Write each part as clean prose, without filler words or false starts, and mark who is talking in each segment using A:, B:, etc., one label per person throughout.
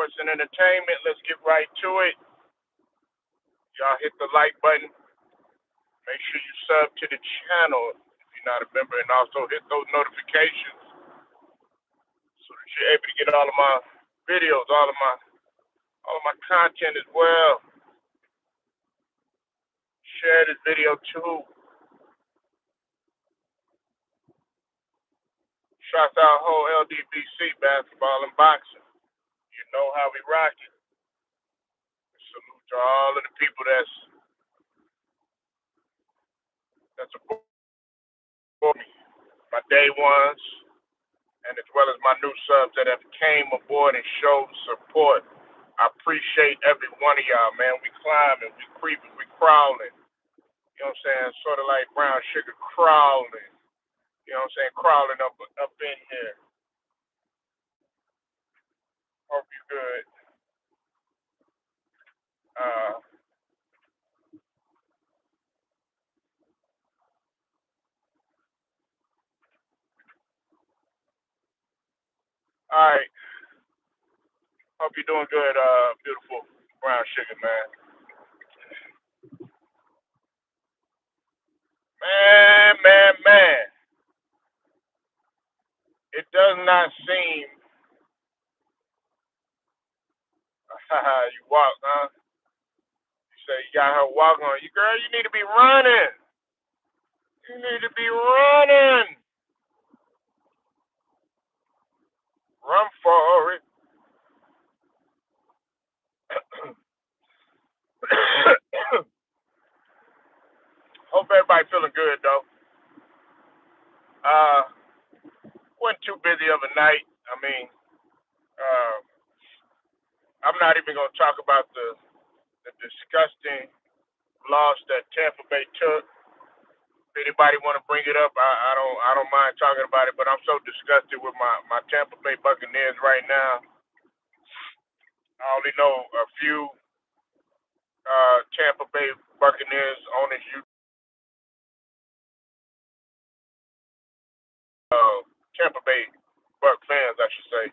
A: sports and entertainment. Let's get right to it. Y'all hit the like button. Make sure you sub to the channel if you're not a member, and also hit those notifications so that you're able to get all of my videos, all of my content as well. Share this video too. Shouts out whole LDBC basketball and boxing. You know how we rock it. Salute to all of the people that support me, my day ones, and as well as my new subs that have came aboard and showed support. I appreciate every one of y'all, man. We climbing, we creeping, we crawling. You know what I'm saying? Sort of like brown sugar crawling. You know what I'm saying? Crawling up in here. Hope you good. Uh, all right. Hope you're doing good, beautiful brown sugar, man. Man. It does not seem you walk, huh? You say you got her walk on. You girl, you need to be running. You need to be running. Run for it. Hope everybody feeling good though. Uh, wasn't too busy of a night. I mean, uh, I'm not even gonna talk about the disgusting loss that Tampa Bay took. If anybody want to bring it up, I don't mind talking about it. But I'm so disgusted with my Tampa Bay Buccaneers right now. I only know a few Tampa Bay Buccaneers on this Tampa Bay Buck fans, I should say,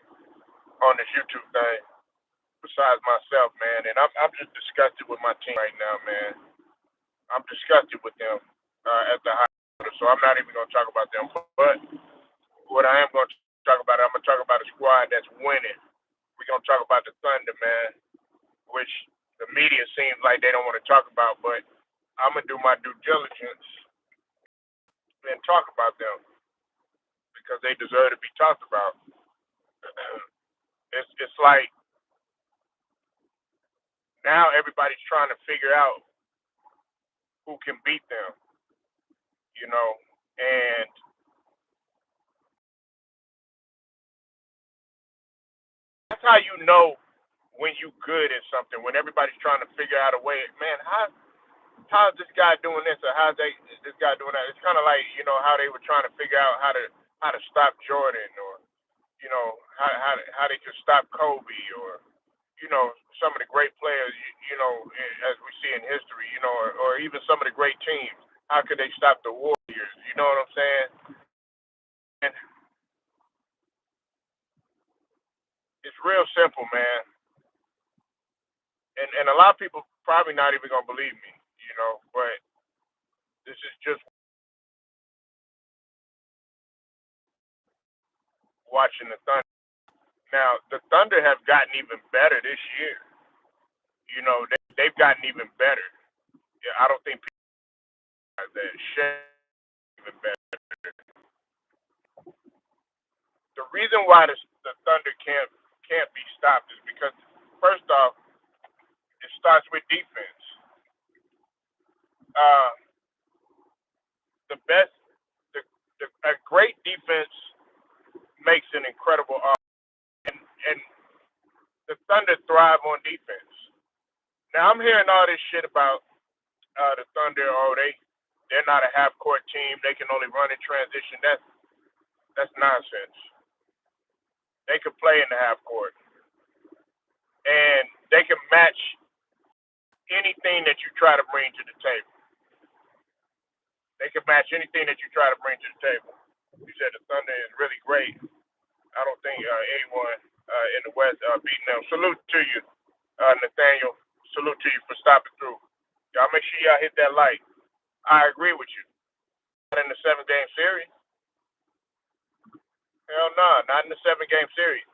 A: on this YouTube thing. Besides myself, man, and I'm just disgusted with my team right now, man. I'm disgusted with them at the high level, so I'm not even gonna talk about them. But what I am gonna talk about, I'm gonna talk about a squad that's winning. We're gonna talk about the Thunder, man, which the media seems like they don't want to talk about, but I'm gonna do my due diligence and talk about them because they deserve to be talked about. It's like now everybody's trying to figure out who can beat them, you know, and that's how you know when you good at something. When everybody's trying to figure out a way, man, how's this guy doing this or this guy doing that? It's kind of like how they were trying to figure out how to stop Jordan or how they could stop Kobe or some of the great players as we see in history or even some of the great teams. How could they stop the Warriors? You know what I'm saying? And it's real simple, man. And a lot of people probably not even gonna believe me, but this is just watching the Thunder. Now the Thunder have gotten even better this year. They've gotten even better. Yeah, I don't think people realize that shit even better. The reason why the Thunder can't be stopped is because first off, it starts with defense. Uh, the best, a great defense makes an incredible offense, and the Thunder thrive on defense. Now I'm hearing all this shit about the Thunder. Oh, they're not a half court team. They can only run in transition. That's nonsense. They can play in the half court, and they can match anything that you try to bring to the table. They can match anything that you try to bring to the table. You said the Thunder is really great. I don't think anyone in the West beating them. Salute to you, Nathaniel. Salute to you for stopping through. Y'all make sure y'all hit that like. I agree with you. Not in the 7 game series. Hell no, not in the 7 game series.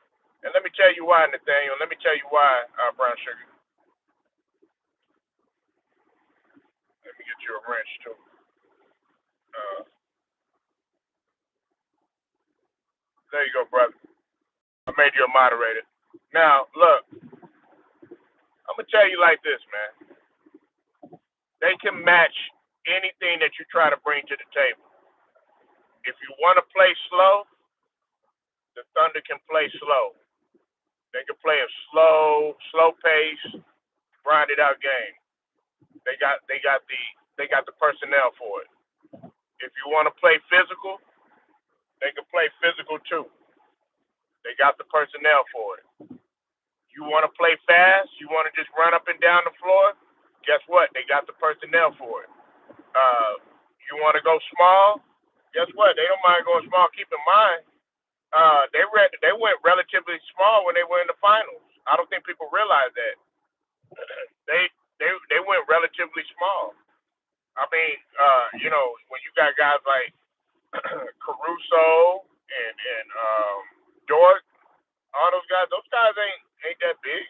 A: And let me tell you why, Nathaniel. Let me tell you why, Brown Sugar. Let me get you a wrench too. Uh, there you go, brother. I made you a moderator. Now, look, I'm gonna tell you like this, man. They can match anything that you try to bring to the table. If you want to play slow, the Thunder can play slow. They can play a slow pace, grinded out game. They got the personnel for it. If you want to play physical, they can play physical too. They got the personnel for it. You want to play fast? You want to just run up and down the floor? Guess what? They got the personnel for it. You want to go small? Guess what? They don't mind going small. Keep in mind, they went relatively small when they were in the finals. I don't think people realize that. They went relatively small. I mean, when you got guys like Caruso and Dort, all those guys ain't that big.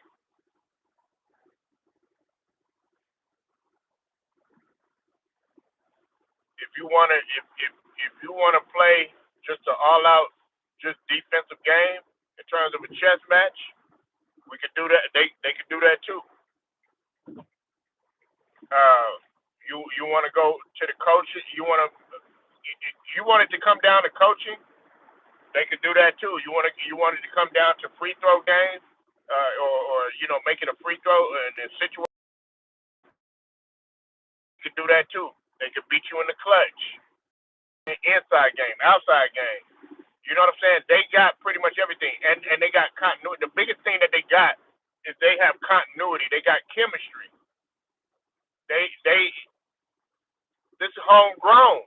A: If you wanna if you wanna play just an all out just defensive game in terms of a chess match, we could do that. They could do that too. Uh, you want to go to the coaches? You want it to come down to coaching? They could do that too. You want it to come down to free throw games, or making a free throw in a situation. They could do that too. They could beat you in the clutch, inside game, outside game. You know what I'm saying? They got pretty much everything, and they got continuity. The biggest thing that they got is they have continuity. They got chemistry. They this is homegrown.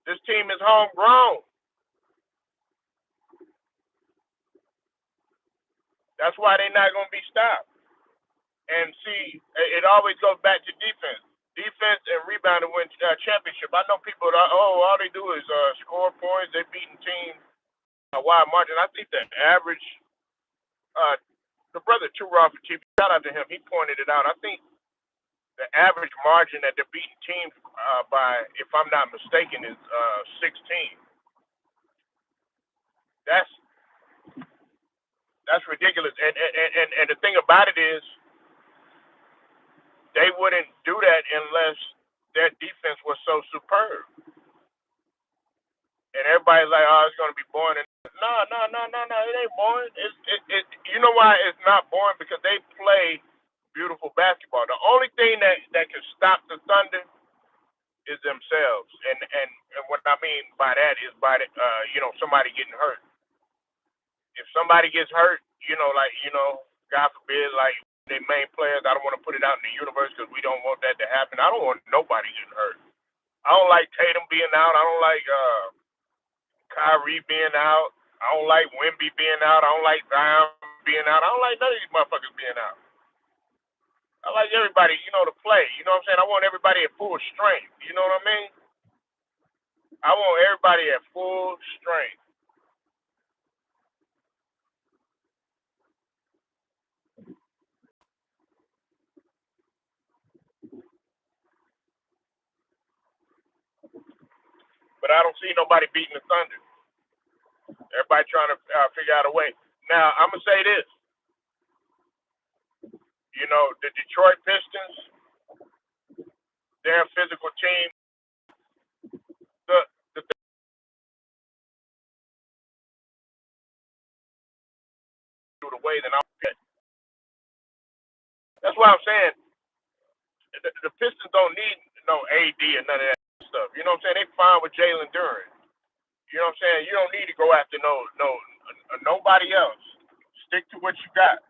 A: This team is homegrown. That's why they're not going to be stopped. And see, it always goes back to defense. Defense and rebounding win championship. I know people that all they do is score points. They're beating teams a wide margin. I think the average, uh, the brother Too Raw for TV, shout out to him. He pointed it out. I think the average margin that they're beating teams by, if I'm not mistaken, is 16. That's ridiculous. And the thing about it is, they wouldn't do that unless their defense was so superb. And everybody's like, "Oh, it's gonna be boring." And no, no, no, no, no, it ain't boring. You know why it's not boring? Because they play beautiful basketball. The only thing that can stop the Thunder is themselves. And what I mean by that is by somebody getting hurt. If somebody gets hurt, God forbid, like their main players, I don't want to put it out in the universe because we don't want that to happen. I don't want nobody getting hurt. I don't like Tatum being out. I don't like Kyrie being out. I don't like Wemby being out. I don't like Zion being out. I don't like none of these motherfuckers being out. I like everybody, to play. You know what I'm saying? I want everybody at full strength. You know what I mean? I want everybody at full strength. But I don't see nobody beating the Thunder. Everybody trying to figure out a way. Now, I'm going to say this. The Detroit Pistons, they're a physical team. The the way that I'm good. That's why I'm saying the Pistons don't need no AD and none of that stuff. You know what I'm saying? They fine with Jalen Duren. You know what I'm saying? You don't need to go after nobody else. Stick to what you got.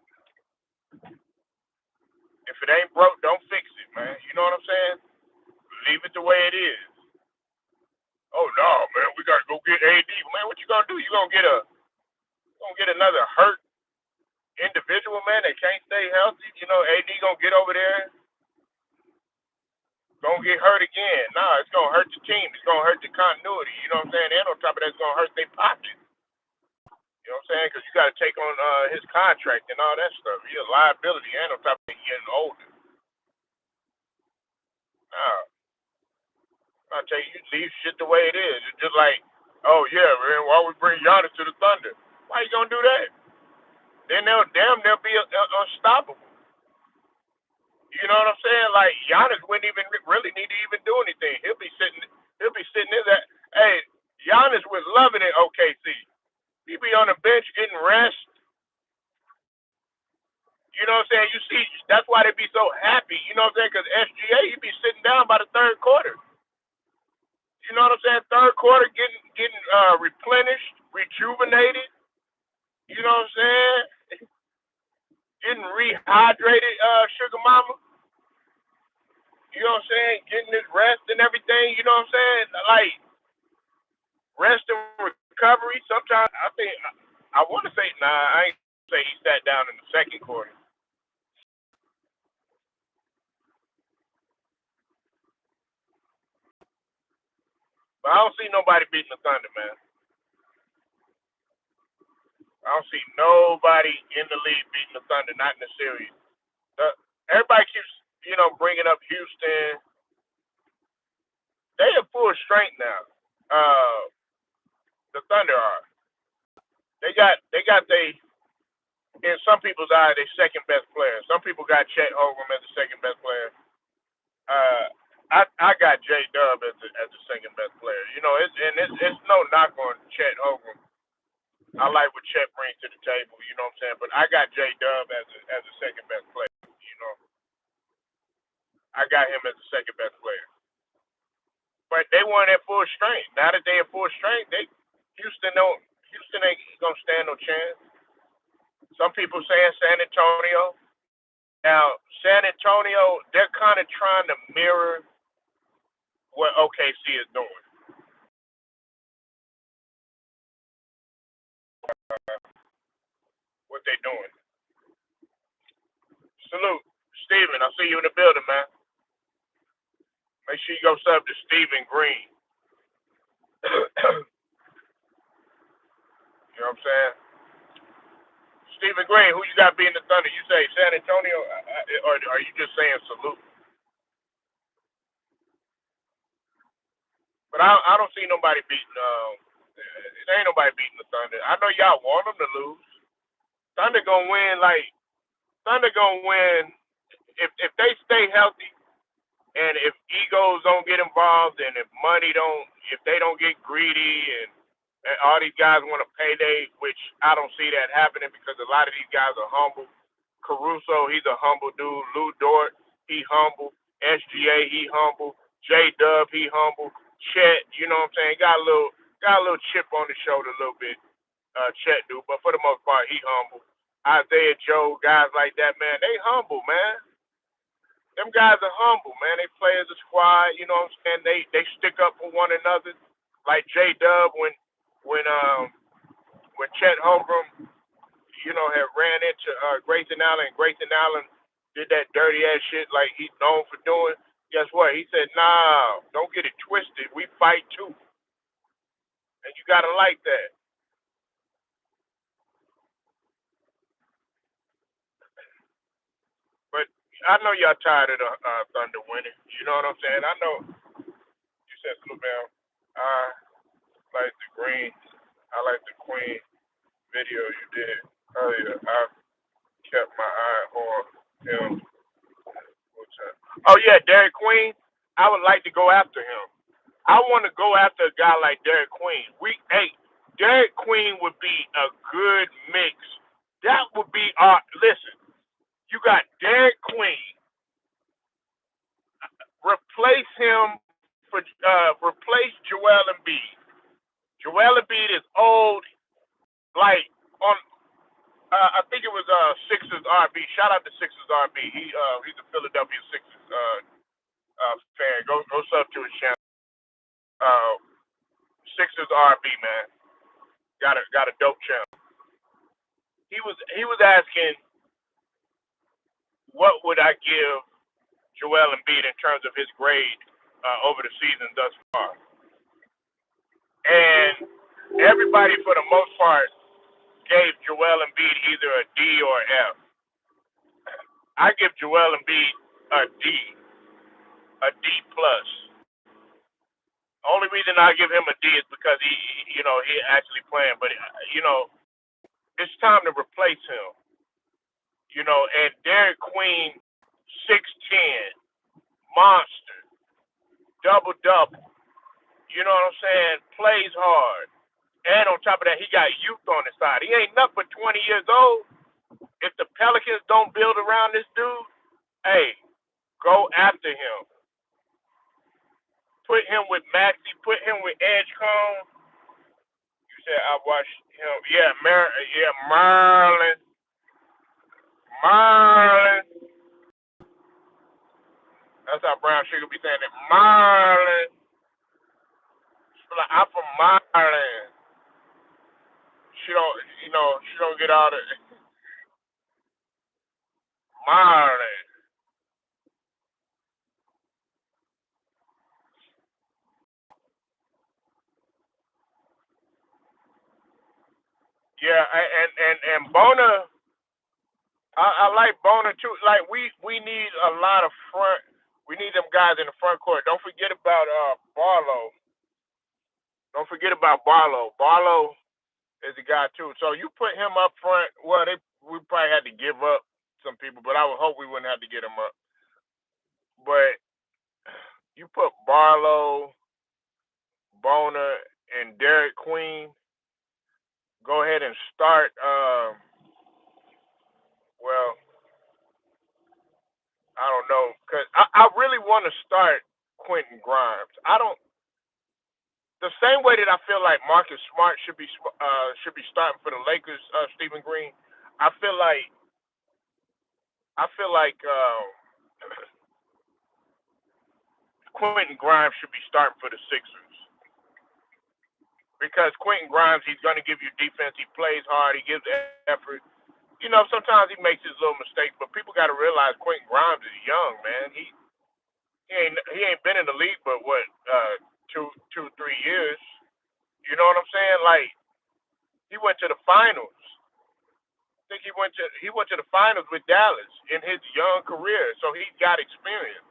A: If it ain't broke, don't fix it, man. You know what I'm saying? Leave it the way it is. Oh no, man, we gotta go get AD. Man, what you gonna do? You gonna get another hurt? individual, man, they can't stay healthy. You know, AD gonna get over there, gonna get hurt again. Nah, it's gonna hurt the team. It's gonna hurt the continuity. You know what I'm saying? And on top of that, it's gonna hurt their pocket. You know what I'm saying? Because you got to take on his contract and all that stuff. He's a liability, and on top of it, getting older. Nah, I tell you, you leave shit the way it is. It's just like, oh yeah, man, why we bring Giannis to the Thunder? Why you gonna do that? Then they'll be unstoppable. You know what I'm saying? Like Giannis wouldn't even really need to even do anything. He'll be sitting there. That hey, Giannis was loving it. OKC. He be on the bench getting rest. You know what I'm saying? You see, that's why they be so happy. You know what I'm saying? Because SGA, he be sitting down by the third quarter. You know what I'm saying? Third quarter getting replenished, rejuvenated. You know what I'm saying? Getting rehydrated, sugar mama. You know what I'm saying? Getting his rest and everything. You know what I'm saying? Like rest and recovery. Sometimes I think I want to say I ain't say he sat down in the second quarter. But I don't see nobody beating the Thunder, man. I don't see nobody in the league beating the Thunder, not in the series. Uh, Everybody keeps, bringing up Houston. They have full strength now. The Thunder are. They got in some people's eyes, they second best player. Some people got Chet Holmgren as the second best player. Uh, I got J Dub as the second best player. You know, it's no knock on Chet Holmgren. I like what Chet brings to the table. You know what I'm saying? But I got J Dub as the second best player. You know, I got him as the second best player. But they weren't at full strength. Now that they at full strength, Houston don't Houston ain't gonna stand no chance. Some people saying San Antonio. Now San Antonio, they're kind of trying to mirror what OKC is doing. What they doing. Salute, Steven. I see you in the building, man. Make sure you go sub to Stephen Green. You know what I'm saying? Stephen Green, who you got being the Thunder? You say San Antonio, or are you just saying salute? But I don't see nobody beating. There ain't nobody beating the Thunder. I know y'all want them to lose. Thunder gonna win. Like Thunder gonna win if they stay healthy and if egos don't get involved and if they don't get greedy and all these guys want to payday, which I don't see that happening because a lot of these guys are humble. Caruso, he's a humble dude. Lou Dort, he humble. SGA, he humble. J Dub, he humble. Chet, you know what I'm saying? Got a little chip on the shoulder a little bit. Chet do, but for the most part, he humble. Isaiah Joe, guys like that, man, they humble, man. Them guys are humble, man. They play as a squad, you know what I'm saying? They stick up for one another. Like J Dub when Chet Holmgren, had ran into Grayson Allen, and Grayson Allen did that dirty ass shit like he's known for doing. Guess what? He said, "Nah, don't get it twisted. We fight too, and you gotta like that." But I know y'all tired of the Thunder winning. You know what I'm saying? I know you said Blue Bell. I like the green. I like the Queen video you did earlier. I kept my eye on him. Oh yeah, Derek Queen. I would like to go after him. I want to go after a guy like Derek Queen. Derek Queen would be a good mix. That would be our listen. You got Derek Queen. Replace him replace Joel Embiid. Joel Embiid is old. Like on, I think it was Sixers RB. Shout out to Sixers RB. He's a Philadelphia Sixers fan. Go sub to his channel. Uh, Sixers RB man. Got a dope channel. he was asking what would I give Joel Embiid in terms of his grade over the season thus far, and everybody for the most part gave Joel Embiid either a D or F. I give Joel Embiid a D, a D plus. Only reason I give him a D is because he actually playing, but it's time to replace him. And Derek Queen, 6'10", monster, double double. You know what I'm saying? Plays hard. And on top of that, he got youth on his side. He ain't nothing but 20 years old. If the Pelicans don't build around this dude, hey, go after him. Put him with Maxie. Put him with Edgecombe. You said I watched him. Yeah, Marlon. Marlon. That's how Brown Sugar be saying it. Marlon. Like, I'm from Marlon. She don't get all the Marlon. Yeah, and Bona. I like Bona too. Like we need a lot of front. We need them guys in the front court. Don't forget about Barlow. Don't forget about Barlow. Barlow is a guy too. So you put him up front. Well, we probably had to give up some people, but I would hope we wouldn't have to get him up. But you put Barlow, Bona, and Derek Queen. Go ahead and start. Well, I don't know because I really want to start Quentin Grimes. I don't. The same way that I feel like Marcus Smart should be starting for the Lakers, Stephen Green. I feel like Quentin Grimes should be starting for the Sixers because Quentin Grimes he's going to give you defense. He plays hard. He gives effort. Sometimes he makes his little mistakes, but people got to realize Quentin Grimes is young, man. He ain't been in the league but what 2, 3 years. You know what I'm saying? Like he went to the finals. I think he went to the finals with Dallas in his young career, so he got experience.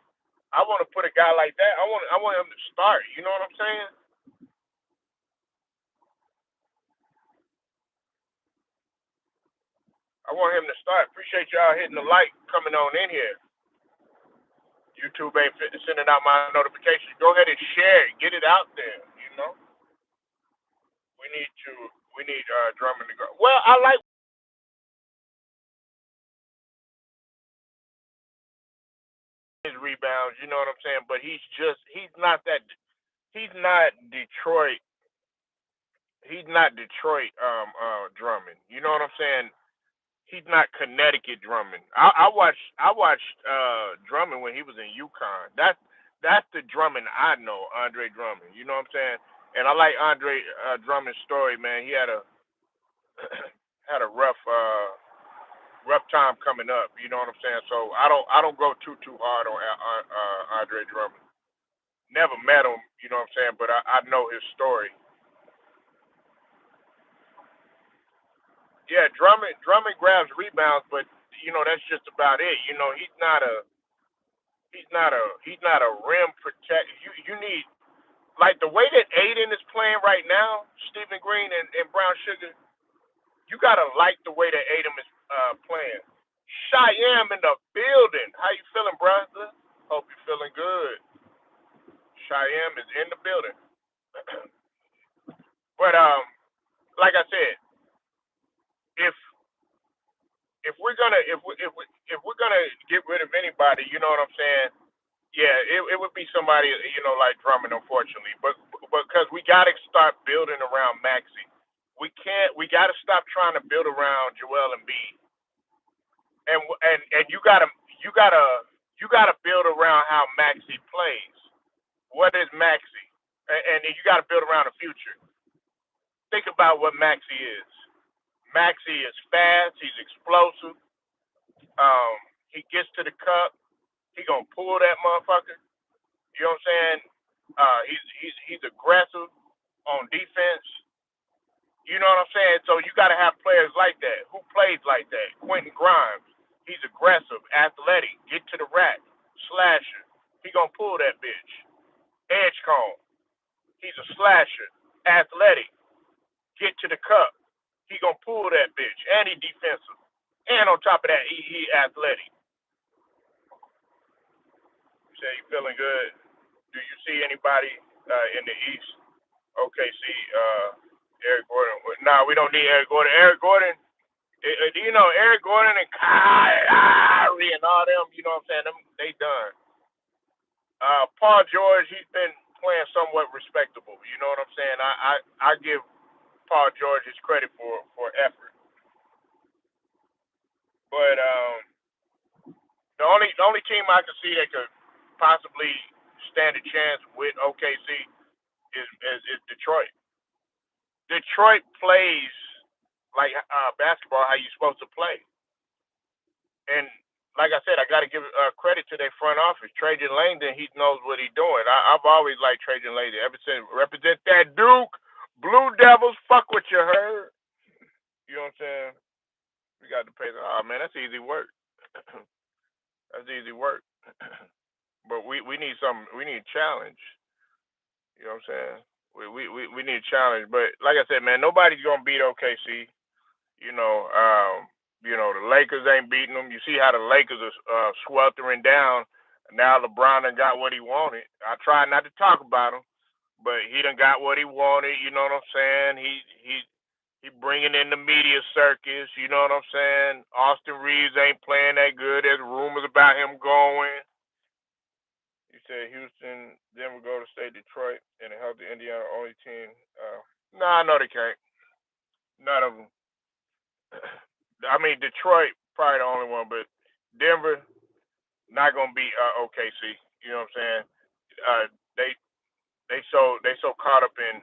A: I want to put a guy like that. I want him to start. You know what I'm saying? I want him to start. Appreciate y'all hitting the like coming on in here. YouTube ain't sending out my notifications. Go ahead and share it. Get it out there. We need to. We need Drummond to go. Well, I like his rebounds. You know what I'm saying? But he's not that. He's not Detroit. He's not Detroit Drummond. You know what I'm saying? He's not Connecticut Drummond. I watched Drummond when he was in UConn. That's the Drummond I know, Andre Drummond. You know what I'm saying? And I like Andre Drummond's story, man. He had a had a rough time coming up. You know what I'm saying? So I don't go too hard on Andre Drummond. Never met him. You know what I'm saying? But I know his story. Yeah, Drummond grabs rebounds, but that's just about it. He's not a rim protect. You need like the way that Aiden is playing right now, Stephen Green and Brown Sugar. You gotta like the way that Aiden is playing. Cheyenne in the building. How you feeling, brother? Hope you're feeling good. Cheyenne is in the building. But like I said, if if we're gonna get rid of anybody, you know what I'm saying? Yeah, it would be somebody like Drummond, unfortunately. But because we got to start building around Maxi, we can't. We got to stop trying to build around Joel Embiid, and you gotta build around how Maxi plays. What is Maxi? And you got to build around the future. Think about what Maxi is. Maxey is fast. He's explosive. Um, he gets to the cup. He gonna pull that motherfucker. You know what I'm saying? He's aggressive on defense. You know what I'm saying? So you got to have players like that. Who plays like that? Quentin Grimes. He's aggressive, athletic, get to the rack, slasher. He gonna pull that bitch. Edgecombe. He's a slasher, athletic, get to the cup. He gonna pull that bitch, and he defensive, and on top of that, he athletic. You say you feeling good? Do you see anybody in the East? OKC, Eric Gordon. Nah, we don't need Eric Gordon. Eric Gordon. You know, Eric Gordon and Kyrie and all them, you know what I'm saying? Them, they done. Paul George, he's been playing somewhat respectable. You know what I'm saying? I give Paul George his credit for effort. But the only team I can see that could possibly stand a chance with OKC is Detroit. Detroit plays like basketball how you're supposed to play. And like I said, I got to give credit to their front office. Trajan Langdon, he knows what he's doing. I've always liked Trajan Langdon ever since represent that Duke Blue Devils. Fuck what you heard. You know what I'm saying? We got to pay them. Oh man, that's easy work. That's easy work. But we need something. We need a challenge. You know what I'm saying? We need a challenge. But like I said, man, nobody's gonna beat OKC. You know, the Lakers ain't beating them. You see how the Lakers are sweltering down. Now LeBron done got what he wanted. I try not to talk about him, but he done got what he wanted. You know what I'm saying? He bringing in the media circus. You know what I'm saying? Austin Reeves ain't playing that good. There's rumors about him going. You said Houston, Denver, Golden State, Detroit, and the healthy Indiana only team. Nah, no, they can't. None of them. I mean, Detroit probably the only one, but Denver not gonna be OKC. You know what I'm saying? Uh, they they so caught up in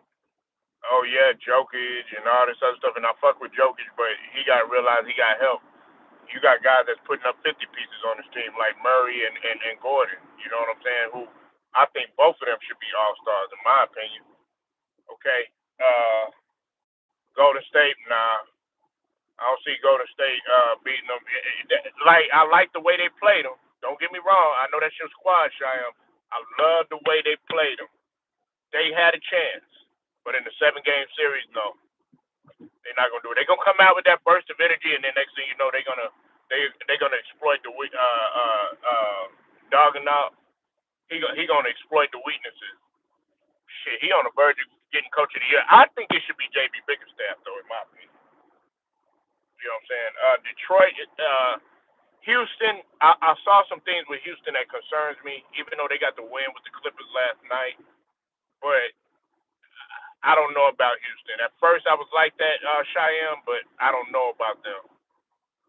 A: oh yeah Jokic and all this other stuff, and I fuck with Jokic, but he got to realize he got help. You got guys that's putting up 50 pieces on this team like Murray and Gordon. You know what I'm saying? Who I think both of them should be all stars in my opinion. Okay, Golden State, nah. I don't see Golden State beating them. Like I like the way they played them. Don't get me wrong. I know that's your squad, Cheyenne. I love the way they played them. They had a chance, but in the 7 game series, no, they're not gonna do it. They're gonna come out with that burst of energy, and then next thing you know, they're gonna exploit the dogging out. He gonna exploit the weaknesses. Shit, he on the verge of getting coach of the year. I think it should be JB Bickerstaff, though, in my opinion. You know what I'm saying? Detroit, Houston. I saw some things with Houston that concerns me, even though they got the win with the Clippers last night. But I don't know about Houston. At first, I was like that, Cheyenne, but I don't know about them.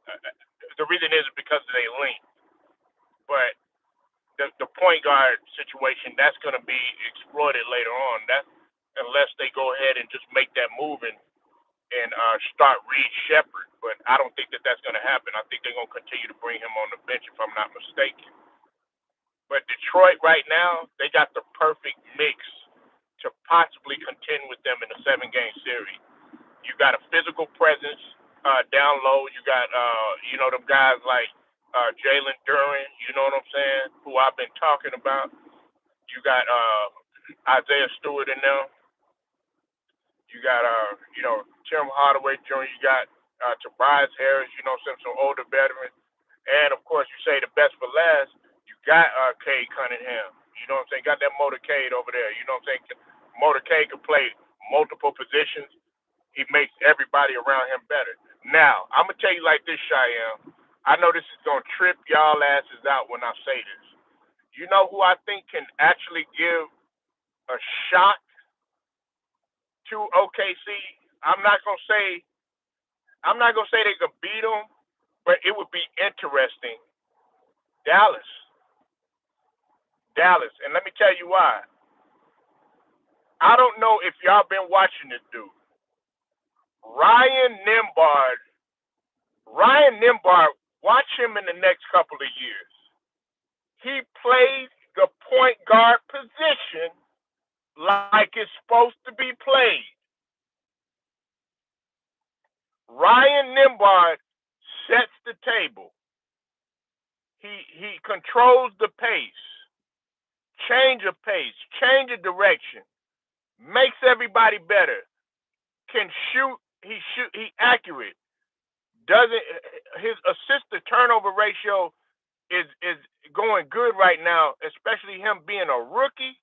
A: Uh, the reason is because they link. But the point guard situation that's going to be exploited later on. That's unless they go ahead and just make that move and start Reed Shepard. But I don't think that that's going to happen. I think they're going to continue to bring him on the bench if I'm not mistaken. But Detroit right now, they got the perfect mix to possibly contend with them in a 7 game series. You got a physical presence down low. You got them guys like Jalen Duran. You know what I'm saying? Who I've been talking about. You got Isaiah Stewart in there. You got Tim Hardaway Jr. You got Tobias Harris. You know some older veterans. And of course, you say the best for last. You got Cade Cunningham. You know what I'm saying? Got that motorcade over there. You know what I'm saying? Motorcade can play multiple positions. He makes everybody around him better. Now, I'm gonna tell you like this, Cheyenne. I know this is gonna trip y'all asses out when I say this. You know who I think can actually give a shot to OKC? I'm not gonna say they could beat them, but it would be interesting. Dallas, and let me tell you why. I don't know if y'all been watching this dude. Ryan Nimbard, Ryan Nimbard, watch him in the next couple of years. He plays the point guard position like it's supposed to be played. Ryan Nimbard sets the table. He controls the pace, change of pace, change of direction, makes everybody better. Can shoot. He accurate. Doesn't his assist to turnover ratio is going good right now, especially him being a rookie.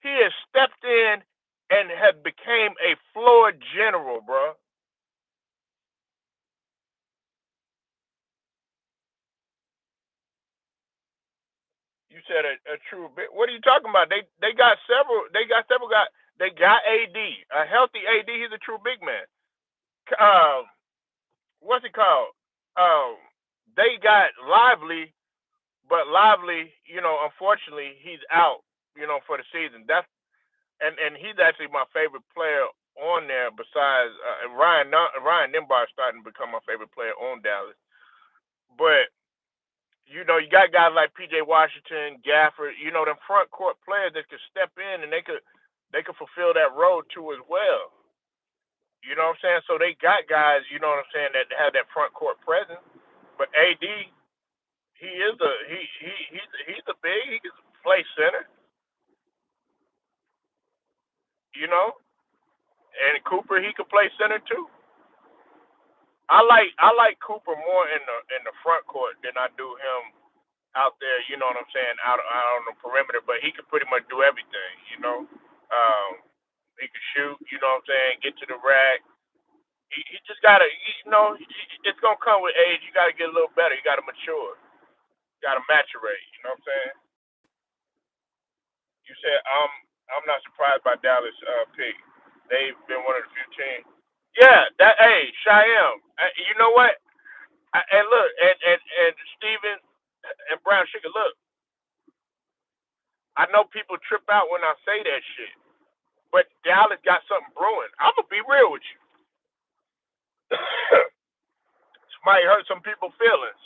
A: He has stepped in and has became a floor general, bro. You said a true bit. What are you talking about? They got several. They got several guys. They got AD, a healthy AD. He's a true big man. Um, what's it called? Um, they got Lively, but Lively, unfortunately, he's out. For the season. And he's actually my favorite player on there. Besides Ryan Nimbar starting to become my favorite player on Dallas. But you got guys like P.J. Washington, Gafford. Them front court players that could step in and they could fulfill that role too as well. You know what I'm saying? So they got guys. You know what I'm saying, that have that front court presence. But AD, he is a he's a big. He can play center. You know, and Cooper, he could play center too. I like Cooper more in the front court than I do him out there. You know what I'm saying? Out on the perimeter, but he can pretty much do everything. He can shoot. You know what I'm saying? Get to the rack. He just gotta. It's gonna come with age. You gotta get a little better. You gotta mature. You gotta maturate. You know what I'm saying? You said I'm not surprised by Dallas pick. They've been one of the few teams. Yeah, that. Hey, Cheyenne. You know what? And look, and Steven and Brown Sugar, look, I know people trip out when I say that shit, but Dallas got something brewing. I'm gonna be real with you. This might hurt some people's feelings.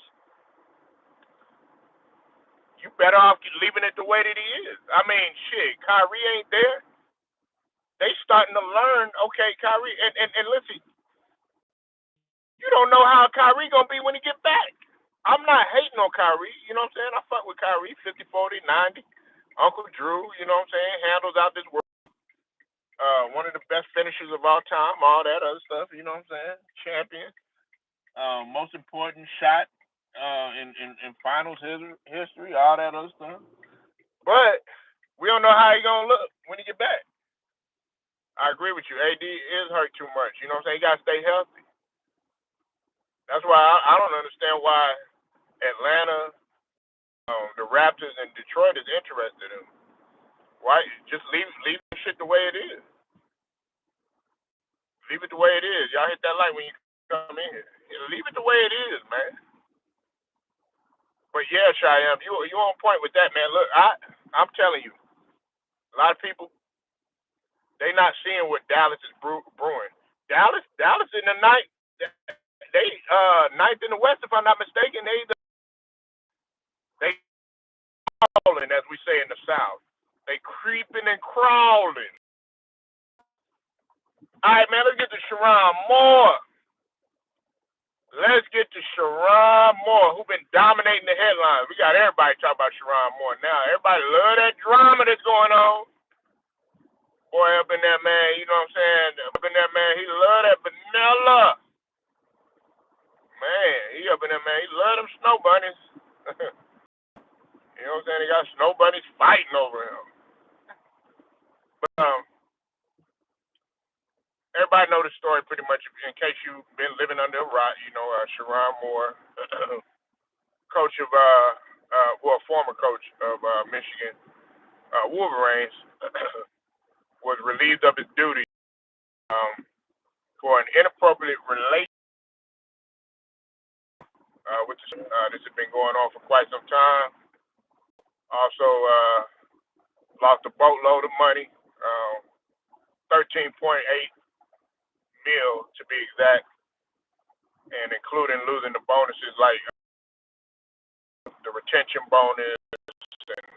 A: You better off leaving it the way that he is. I mean, shit, Kyrie ain't there. They starting to learn. Okay, Kyrie, and listen, you don't know how Kyrie gonna be when he get back. I'm not hating on Kyrie. You know what I'm saying? I fuck with Kyrie, 50, 40, 90. Uncle Drew, you know what I'm saying? Handles out this work. One of the best finishers of all time, all that other stuff, you know what I'm saying? Champion. Most important shot in finals history, all that other stuff. But we don't know how he gonna look when he get back. I agree with you. AD is hurt too much. You know what I'm saying? He gotta stay healthy. That's why I don't understand why Atlanta, the Raptors, and Detroit is interested in him. Why just leave the shit the way it is? Leave it the way it is. Y'all hit that light when you come in here. Leave it the way it is, man. But yeah, Cheyenne, you on point with that, man. Look, I'm telling you, a lot of people they not seeing what Dallas is brewing. Dallas in the night, they ninth in the West, if I'm not mistaken. They crawling, as we say in the South. They creeping and crawling. All right, man. Let's get to Sherrone Moore. Let's get to Sherrone Moore, who been dominating the headlines. We got everybody talking about Sherrone Moore now. Everybody love that drama that's going on. Boy, up in that man, you know what I'm saying? Up in that man, he love that vanilla. Man, he up in that man, he love them snow bunnies. You know what I'm saying? He got snow bunnies fighting over him. But everybody know the story pretty much. In case you've been living under a rock, Sherrone Moore, coach of former coach of Michigan Wolverines, was relieved of his duty for an inappropriate relation, which this has been going on for quite some time. Also, lost a boatload of money, $13.8 meal to be exact, and including losing the bonuses like the retention bonus and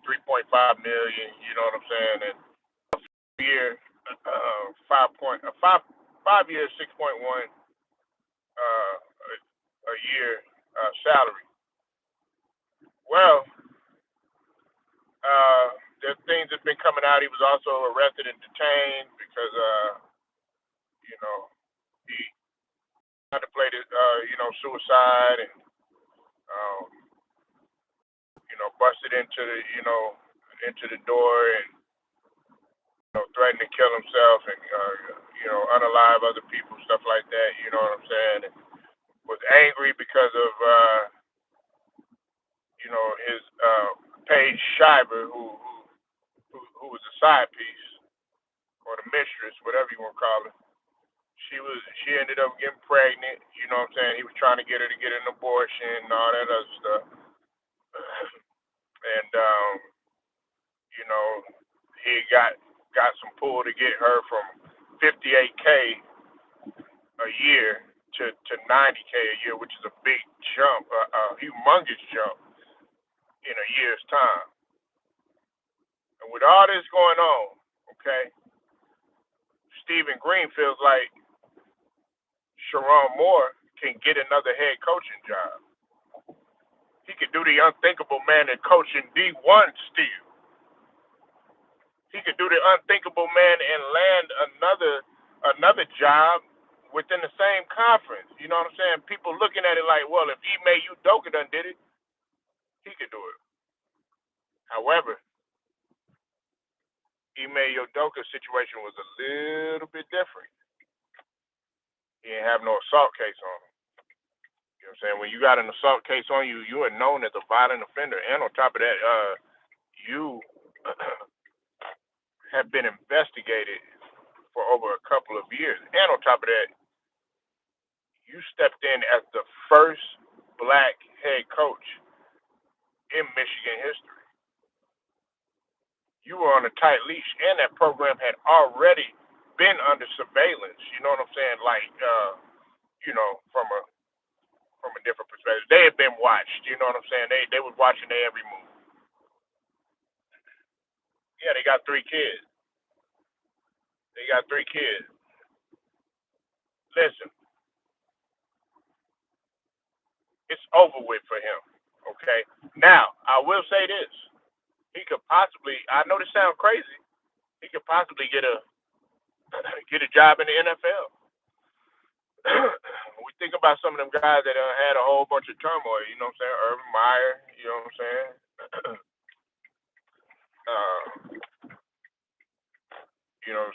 A: 3.5 million. You know what I'm saying? And year, 5 years, 6.1 a year salary. Well, the things have been coming out. He was also arrested and detained because you know he contemplated suicide and um, busted into the door and threatened to kill himself and unalive other people, stuff like that. You know what I'm saying? And was angry because of his Paige Shiver, who was a side piece or the mistress, whatever you want to call her. She ended up getting pregnant. You know what I'm saying? He was trying to get her to get an abortion and all that other stuff. And you know, he got some pull to get her from 58K a year to 90K a year, which is a big jump, a humongous jump in a year's time. And with all this going on, okay, Stephen Green feels like Sherrone Moore can get another head coaching job. He could do the unthinkable, man, and coach in D1 still. He could do the unthinkable, man, and land another job within the same conference. You know what I'm saying? People looking at it like, well, if Ime Udoka done did it, he could do it. However, Ime Udoka's situation was a little bit different. He didn't have no assault case on him. You know what I'm saying? When you got an assault case on you, you are known as a violent offender. And on top of that, you have been investigated for over a couple of years. And on top of that, you stepped in as the first black head coach in Michigan history. You were on a tight leash, and that program had already been under surveillance. You know what I'm saying? Like, from a different perspective, they had been watched. You know what I'm saying? They was watching their every move. Yeah, they got 3 kids. They got 3 kids. Listen, it's over with for him. Okay. Now, I will say this: he could possibly. I know this sounds crazy. He could possibly get a job in the NFL. We think about some of them guys that had a whole bunch of turmoil. You know what I'm saying? Urban Meyer. You know what I'm saying?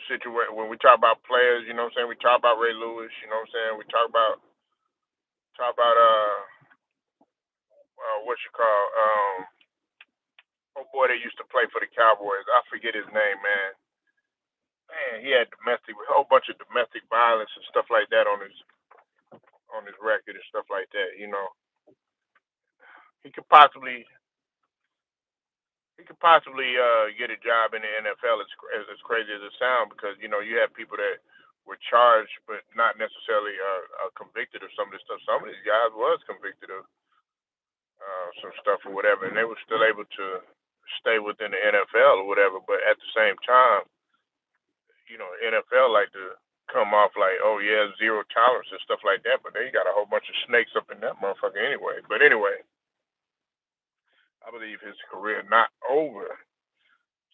A: Situation when we talk about players. You know what I'm saying? We talk about Ray Lewis. You know what I'm saying? We talk about what you call oh boy, they used to play for the Cowboys. I forget his name, man. Man, he had a whole bunch of domestic violence and stuff like that on his record and stuff like that. You know, he could possibly get a job in the NFL. As crazy as it sounds, because you have people that were charged but not necessarily convicted of some of this stuff. Some of these guys was convicted of some stuff or whatever, and they were still able to stay within the NFL or whatever. But at the same time, NFL like to come off like, oh yeah, zero tolerance and stuff like that, but they got a whole bunch of snakes up in that motherfucker anyway. But anyway, I believe his career not over.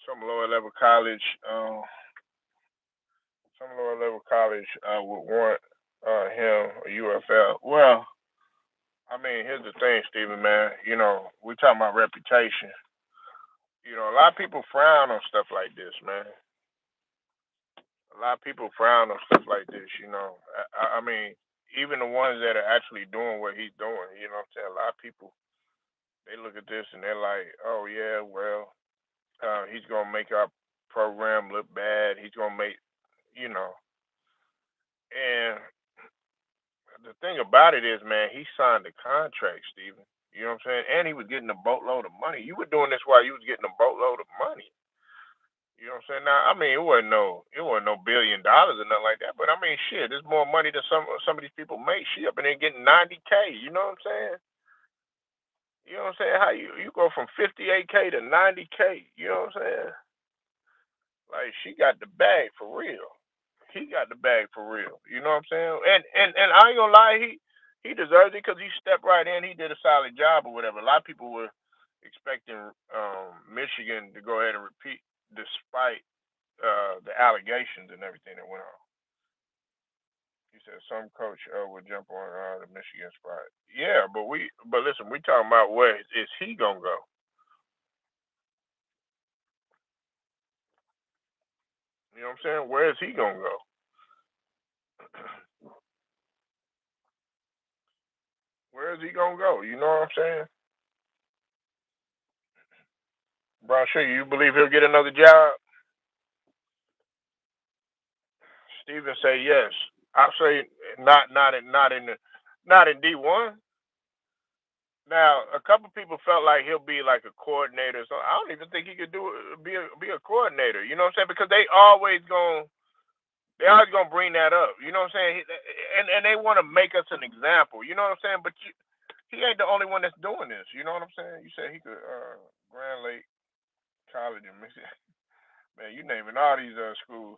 A: Some lower level college, would want him a UFL. Well, I mean, here's the thing, Stephen, man. We talking about reputation. A lot of people frown on stuff like this, man. A lot of people frown on stuff like this. I mean, even the ones that are actually doing what he's doing. You know what I'm saying? A lot of people they look at this and they're like, oh yeah, well, he's gonna make our program look bad. He's gonna make, you know, and the thing about it is, man, he signed the contract, Steven. You know what I'm saying? And he was getting a boatload of money. You were doing this while you was getting a boatload of money. You know what I'm saying? Now, I mean, it wasn't no $1 billion or nothing like that. But I mean, shit, there's more money than some of these people make. She up in there getting 90K. You know what I'm saying? You know what I'm saying? How you go from 58K to 90K? You know what I'm saying? Like she got the bag for real. He got the bag for real. You know what I'm saying? And I ain't gonna lie, he deserves it because he stepped right in. He did a solid job or whatever. A lot of people were expecting Michigan to go ahead and repeat, despite the allegations and everything that went on. He said some coach would jump on the Michigan spot. Yeah, but listen, we talking about where is he gonna go? You know what I'm saying? Where is he gonna go? Where is he gonna go? You know what I'm saying? Brown Sugar, you believe he'll get another job? Steven say yes. I say not in D1. Now, a couple people felt like he'll be like a coordinator. So I don't even think he could be a coordinator. You know what I'm saying? Because they always gonna bring that up. You know what I'm saying? And they want to make us an example. You know what I'm saying? But he ain't the only one that's doing this. You know what I'm saying? You said he could Grand Lake College in Michigan. Man, you naming all these schools.